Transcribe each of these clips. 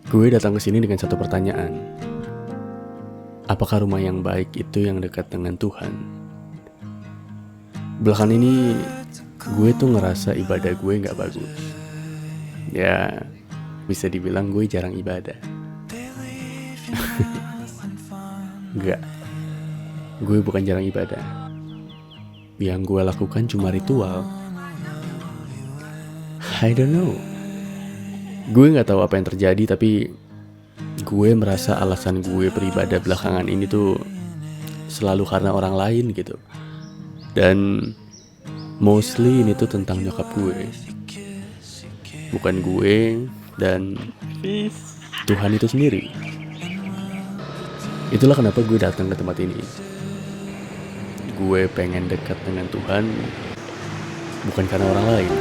Gue datang ke sini dengan satu pertanyaan. Apakah rumah yang baik itu yang dekat dengan Tuhan? Belakangan ini gue tuh ngerasa ibadah gue gak bagus. Ya, bisa dibilang gue jarang ibadah. Enggak, gue bukan jarang ibadah. Yang gue lakukan cuma ritual. I don't know. Gue gak tahu apa yang terjadi, tapi gue merasa alasan gue beribadah belakangan ini tuh selalu karena orang lain gitu. Dan mostly ini tuh tentang nyokap gue, bukan gue dan Tuhan itu sendiri. Itulah kenapa gue datang ke tempat ini. Gue pengen dekat dengan Tuhan, bukan karena orang lain.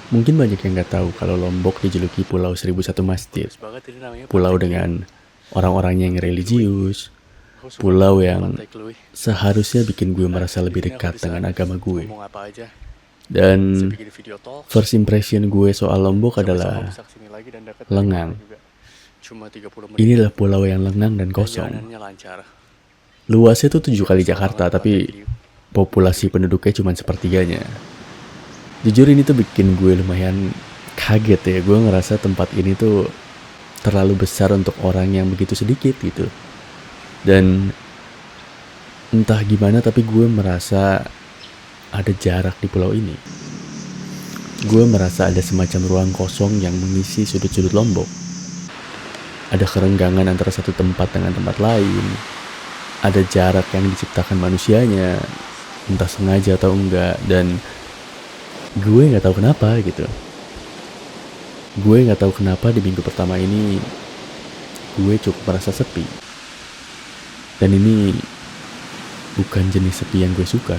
Mungkin banyak yang gak tahu kalau Lombok dijuluki Pulau 1001 Masjid. Pulau dengan orang-orangnya yang religius. Pulau yang seharusnya bikin gue merasa lebih dekat dengan agama gue. Dan first impression gue soal Lombok adalah lengang. Ini adalah pulau yang lengang dan kosong. Luasnya tuh 7 kali Jakarta, tapi populasi penduduknya cuma sepertiganya. Jujur ini tuh bikin gue lumayan kaget ya. Gue ngerasa tempat ini tuh terlalu besar untuk orang yang begitu sedikit gitu. Dan entah gimana tapi gue merasa ada jarak di pulau ini. Gue merasa ada semacam ruang kosong yang mengisi sudut-sudut Lombok. Ada kerenggangan antara satu tempat dengan tempat lain. Ada jarak yang diciptakan manusianya, entah sengaja atau enggak. Dan gue gak tahu kenapa gitu. Gue gak tahu kenapa di minggu pertama ini gue cukup merasa sepi. Dan ini bukan jenis sepi yang gue suka.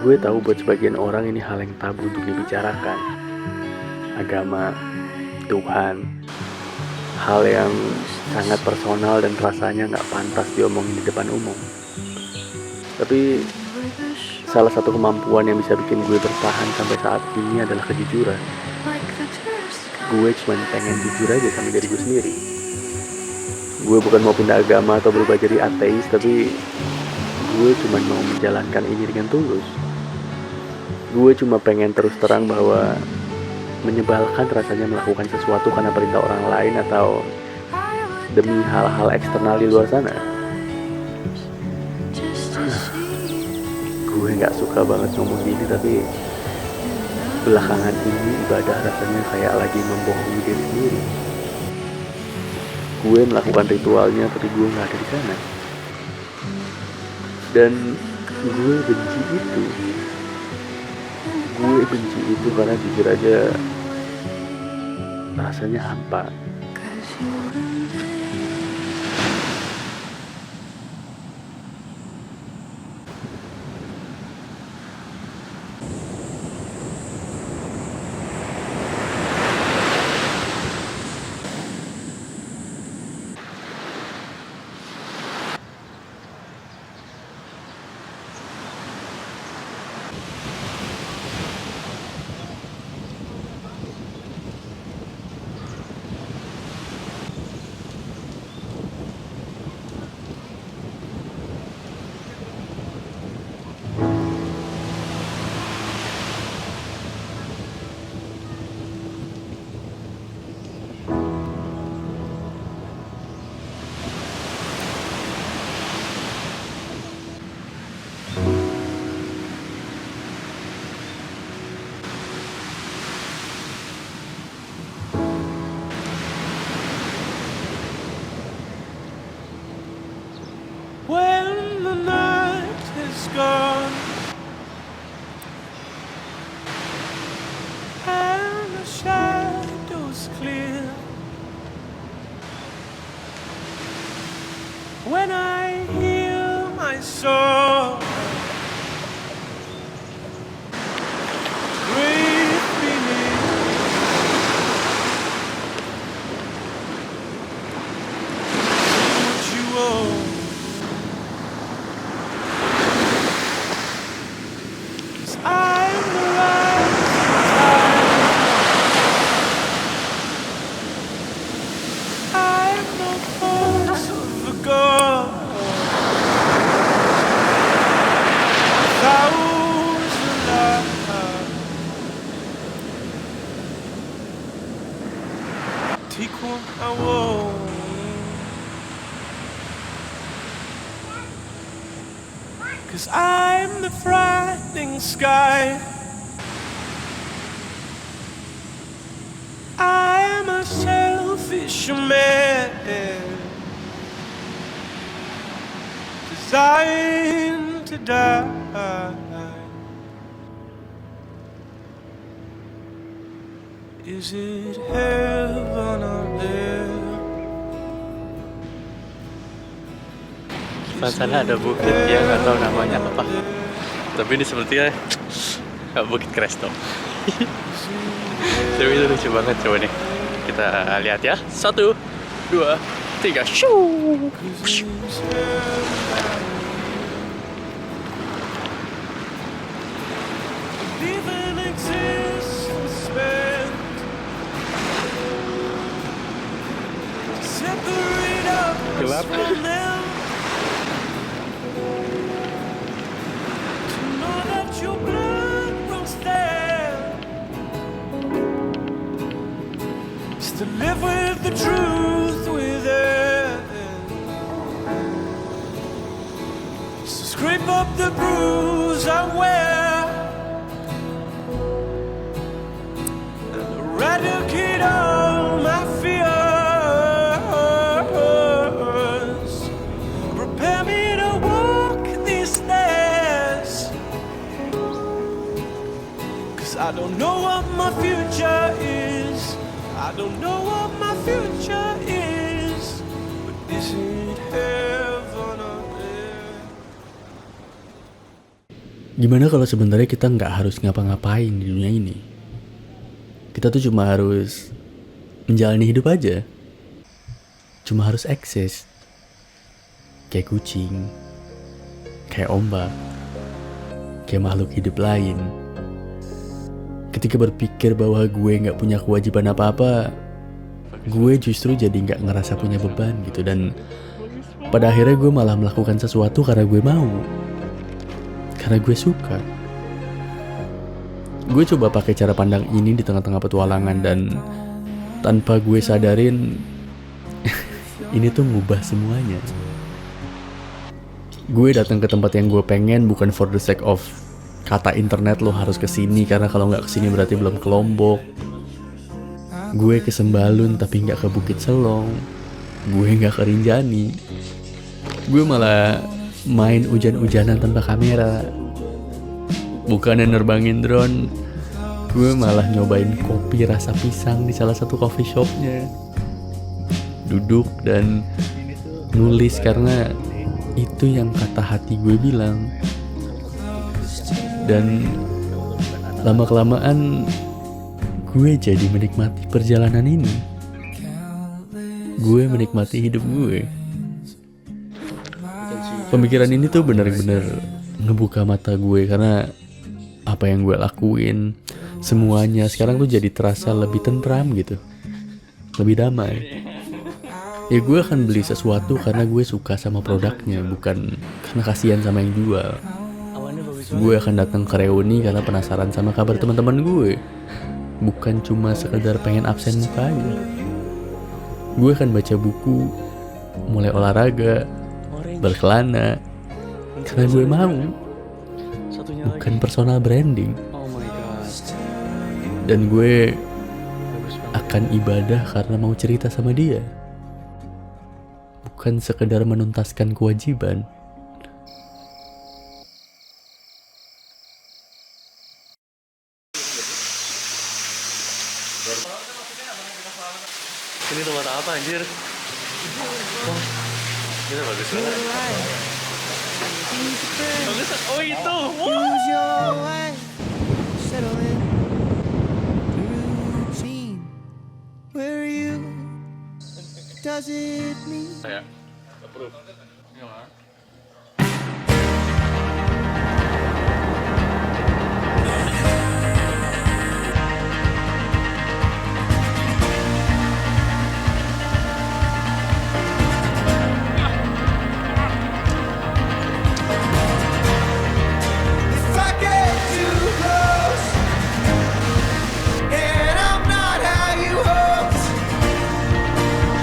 Gue tahu buat sebagian orang ini hal yang tabu untuk dibicarakan. Agama, Tuhan, hal yang sangat personal dan rasanya gak pantas diomongin di depan umum. Tapi salah satu kemampuan yang bisa bikin gue bertahan sampai saat ini adalah kejujuran. Gue cuma pengen jujur aja sama diri gue sendiri. Gue bukan mau pindah agama atau berubah jadi ateis, tapi gue cuma mau menjalankan ini dengan tulus. Gue cuma pengen terus terang bahwa menyebalkan rasanya melakukan sesuatu karena perintah orang lain atau demi hal-hal eksternal di luar sana. Gue gak suka banget ngomong gini, tapi belakangan ini ibadah rasanya kayak lagi membohongi diri sendiri. Gue melakukan ritualnya tapi gue gak ada di sana. Dan gue benci itu. Gue benci itu karena jujur aja rasanya hampa. soul. Breathe beneath. What you own. 'Cause I'm the right time. I'm the force of a god. Thousand lives. Take what I want. 'Cause I'm the frightening sky. I'm a selfish man, designed to die. Is it heaven or hell? Depan sana ada bukit yang nggak tahu namanya apa. Tapi ini sepertinya Bukit Kresto. Tapi itu lucu banget, coba nih kita lihat ya. 1, 2, 3. Shoo. Leaving existence spent, separate us Coba. from them. To know that your blood will stand, is to live with the truth within. Is to scrape up the bruise I wear. Eradicate all my fears. Prepare me to walk these stairs. 'Cause I don't know what my future is. I don't know what my future is. But is it heaven or hell? Gimana kalau sebenarnya kita nggak harus ngapa-ngapain di dunia ini? Kita tuh cuma harus menjalani hidup aja. Cuma harus eksis. Kayak kucing, kayak ombak, kayak makhluk hidup lain. Ketika berpikir bahwa gue gak punya kewajiban apa-apa, gue justru jadi gak ngerasa punya beban gitu. Dan pada akhirnya gue malah melakukan sesuatu karena gue mau, karena gue suka. Gue coba pakai cara pandang ini di tengah-tengah petualangan, dan tanpa gue sadarin ini tuh ngubah semuanya. Gue datang ke tempat yang gue pengen bukan for the sake of kata internet lo harus kesini, karena kalau nggak kesini berarti belum ke Lombok. Gue ke Sembalun tapi nggak ke Bukit Selong. Gue nggak ke Rinjani. Gue malah main hujan-hujanan tanpa kamera. Bukannya nerbangin drone, gue malah nyobain kopi rasa pisang di salah satu coffee shopnya. Duduk dan nulis karena itu yang kata hati gue bilang. Dan lama-kelamaan gue jadi menikmati perjalanan ini. Gue menikmati hidup gue. Pemikiran ini tuh benar-benar ngebuka mata gue, karena apa yang gue lakuin semuanya sekarang tuh jadi terasa lebih tentram gitu, lebih damai. Ya gue akan beli sesuatu karena gue suka sama produknya, bukan karena kasihan sama yang jual. Gue akan datang ke reuni karena penasaran sama kabar teman-teman gue, bukan cuma sekedar pengen absen muka aja. Gue akan baca buku, mulai olahraga, berkelana, karena gue mau, bukan personal branding. Dan gue akan ibadah karena mau cerita sama dia, bukan sekedar menuntaskan kewajiban. Ini tempat apa anjir? Wah, ini bagus banget. Oh itu. Use your way, settle in the routine. Where are you? Does it mean? Saya approve. If I get too close, and I'm not how you hoped,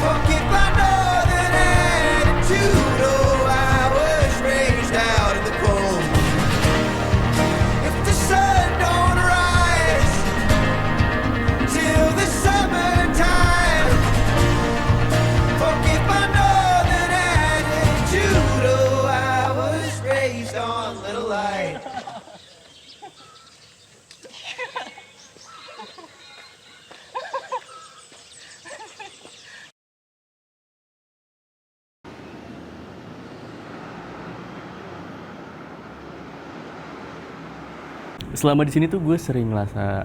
forget my northern attitude. Oh, I was raised out in the cold. If the sun don't rise till the summertime, forget my northern attitude. Oh, I was raised on little light. Selama di sini tuh gue sering ngerasa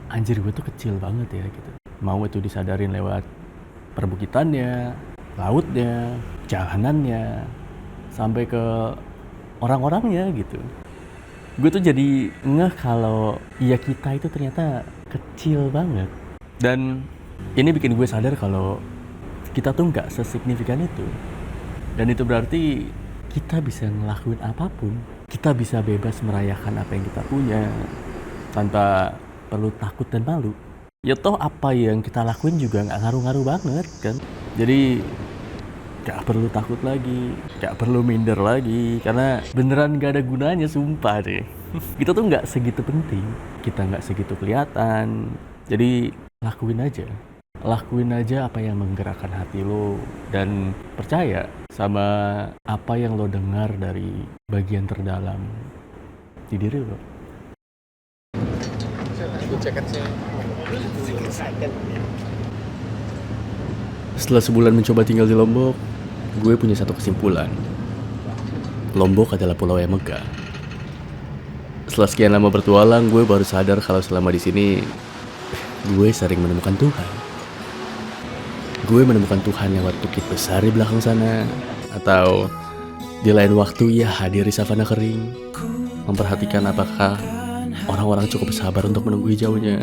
anjir gue tuh kecil banget ya gitu. Mau itu disadarin lewat perbukitannya, lautnya, jalanannya, sampai ke orang-orangnya gitu. Gue tuh jadi ngeh kalau ya kita itu ternyata kecil banget. Dan ini bikin gue sadar kalau kita tuh nggak sesignifikan itu. Dan itu berarti kita bisa ngelakuin apapun. Kita bisa bebas merayakan apa yang kita punya tanpa perlu takut dan malu. Ya toh apa yang kita lakuin juga nggak ngaruh-ngaruh banget kan. Jadi nggak perlu takut lagi, nggak perlu minder lagi, karena beneran nggak ada gunanya, sumpah deh. Kita tuh nggak segitu penting, kita nggak segitu kelihatan. Jadi lakuin aja apa yang menggerakkan hati lo, dan percaya sama apa yang lo dengar dari bagian terdalam di diri lo. Setelah sebulan mencoba tinggal di Lombok, gue punya satu kesimpulan. Lombok adalah pulau yang megah. Setelah sekian lama bertualang, gue baru sadar kalau selama di sini gue sering menemukan Tuhan. Gue menemukan Tuhan lewat bukit besar di belakang sana, atau di lain waktu ia hadir di savana kering, memperhatikan apakah orang-orang cukup sabar untuk menunggu hijaunya.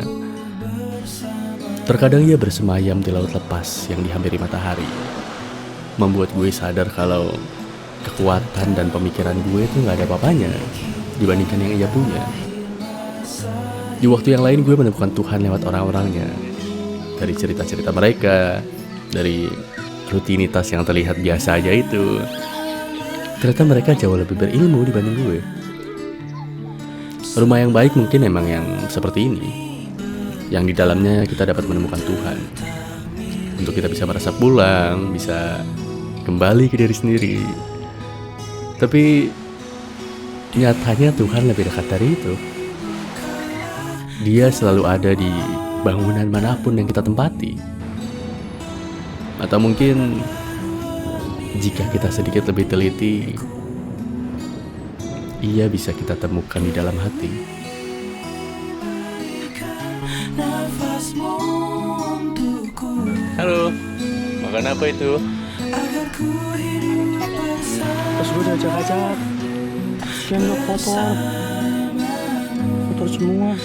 Terkadang ia bersemayam di laut lepas yang dihampiri matahari, membuat gue sadar kalau kekuatan dan pemikiran gue itu gak ada apa-apanya dibandingkan yang ia punya. Di waktu yang lain gue menemukan Tuhan lewat orang-orangnya, dari cerita-cerita mereka, dari rutinitas yang terlihat biasa aja itu. Ternyata mereka jauh lebih berilmu dibanding gue. Rumah yang baik mungkin emang yang seperti ini, yang di dalamnya kita dapat menemukan Tuhan, untuk kita bisa merasa pulang, bisa kembali ke diri sendiri. Tapi nyatanya Tuhan lebih dekat dari itu. Dia selalu ada di bangunan manapun yang kita tempati. Atau mungkin jika kita sedikit lebih teliti, ia bisa kita temukan di dalam hati. Halo, makan apa itu? Terus gue udah ajak-ajak. Kasian lo kotor semua.